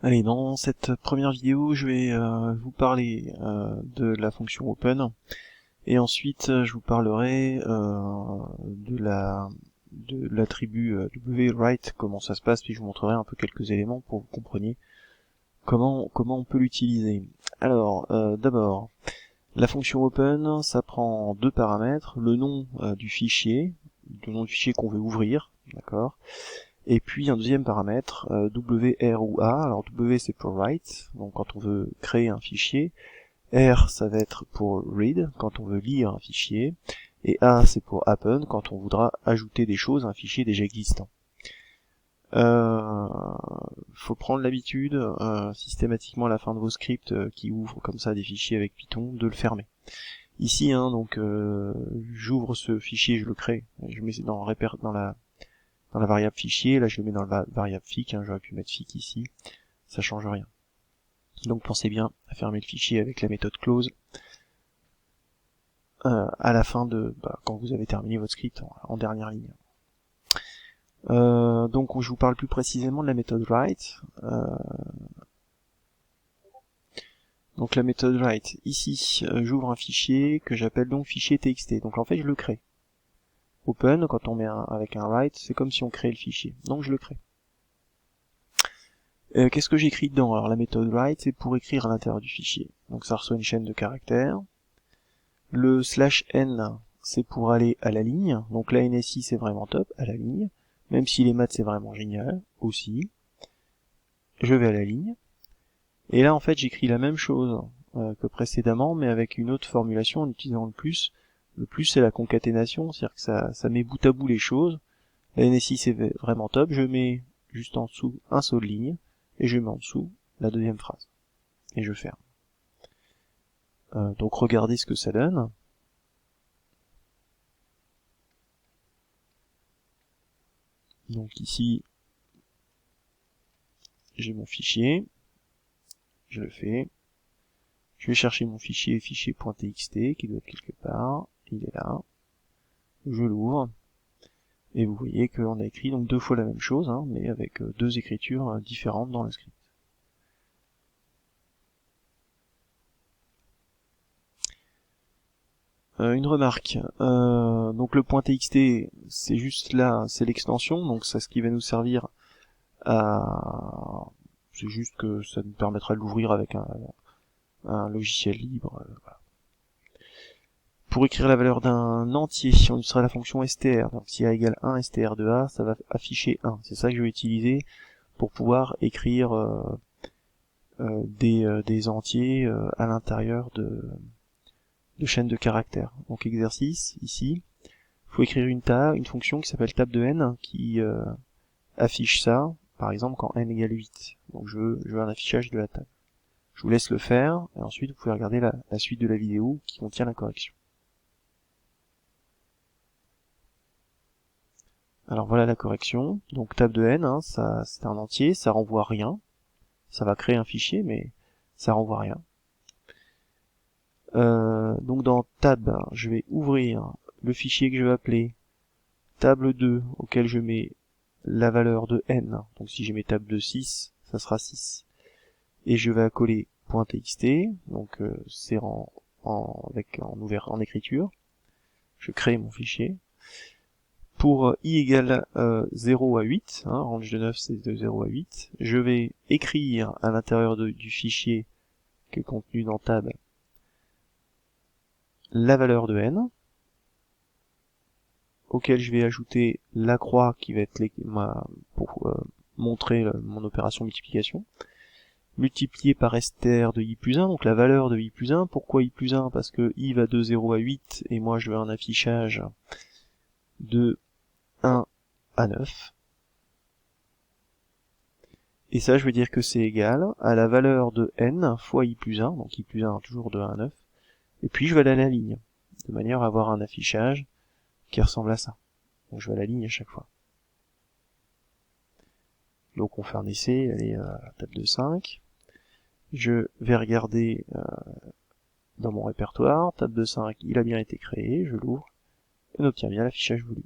Allez, dans cette première vidéo, je vais vous parler de la fonction open, et ensuite je vous parlerai de l'attribut write, comment ça se passe, puis je vous montrerai un peu quelques éléments pour que vous compreniez comment on peut l'utiliser. Alors, d'abord, la fonction open, ça prend deux paramètres, le nom du fichier qu'on veut ouvrir, d'accord, et puis un deuxième paramètre, WR ou A. Alors W c'est pour write, donc quand on veut créer un fichier, R ça va être pour read, quand on veut lire un fichier, et A c'est pour append, quand on voudra ajouter des choses à un fichier déjà existant. Faut prendre l'habitude, systématiquement à la fin de vos scripts qui ouvrent comme ça des fichiers avec Python, de le fermer. Ici, donc j'ouvre ce fichier, je le crée, je mets dans la variable fichier, là je le mets dans la variable fic, j'aurais pu mettre fic ici, ça change rien. Donc pensez bien à fermer le fichier avec la méthode close à la fin de quand vous avez terminé votre script en dernière ligne. Donc je vous parle plus précisément de la méthode write. Donc la méthode write, ici j'ouvre un fichier que j'appelle donc fichier txt, donc en fait je le crée. Open, quand on met avec un write, c'est comme si on créait le fichier, donc je le crée. Qu'est-ce que j'écris dedans? Alors la méthode write, c'est pour écrire à l'intérieur du fichier, donc ça reçoit une chaîne de caractères. Le /n, c'est pour aller à la ligne, donc la NSI c'est vraiment top, à la ligne, même si les maths c'est vraiment génial, aussi. Je vais à la ligne, et là en fait j'écris la même chose que précédemment, mais avec une autre formulation en utilisant le plus. Le plus c'est la concaténation, c'est-à-dire que ça met bout à bout les choses. La NSI c'est vraiment top, je mets juste en dessous un saut de ligne, et je mets en dessous la deuxième phrase, et je ferme. Donc regardez ce que ça donne. Donc ici, j'ai mon fichier, je le fais, je vais chercher mon fichier.txt qui doit être quelque part, il est là, je l'ouvre, et vous voyez qu'on a écrit donc deux fois la même chose, mais avec deux écritures différentes dans le script. Une remarque, donc le .txt c'est juste là, c'est l'extension, donc c'est ce qui va nous servir à... c'est juste que ça nous permettra de l'ouvrir avec un logiciel libre. Voilà. Pour écrire la valeur d'un entier, on utilisera la fonction str, donc si a égale 1 str de a, ça va afficher 1, c'est ça que je vais utiliser pour pouvoir écrire des entiers à l'intérieur de chaînes de caractères. Donc exercice, ici, il faut écrire une fonction qui s'appelle tab de n, qui affiche ça, par exemple quand n égale 8. Donc je veux un affichage de la table. Je vous laisse le faire, et ensuite vous pouvez regarder la suite de la vidéo qui contient la correction. Alors voilà la correction, donc tab de n, ça c'est un entier, ça renvoie rien, ça va créer un fichier, mais ça renvoie rien. Donc dans tab, je vais ouvrir le fichier que je vais appeler table 2, auquel je mets la valeur de n, donc si je mets table de 6, ça sera 6. Et je vais accoler .txt, donc c'est en écriture. Je crée mon fichier. Pour i égale 0 à 8, range de 9 c'est de 0 à 8, je vais écrire à l'intérieur du fichier qui est contenu dans tab la valeur de n, auquel je vais ajouter la croix qui va être pour montrer mon opération multiplication, multiplié par str de i plus 1, donc la valeur de i plus 1. Pourquoi i plus 1? Parce que i va de 0 à 8, et moi je veux un affichage de 1 à 9. Et ça, je veux dire que c'est égal à la valeur de n fois i plus 1, donc i plus 1 toujours de 1 à 9, et puis je vais aller à la ligne, de manière à avoir un affichage qui ressemble à ça. Donc je vais à la ligne à chaque fois. Donc on fait un essai, allez, table de 5. Je vais regarder dans mon répertoire, table de 5, il a bien été créé, je l'ouvre, et on obtient bien l'affichage voulu.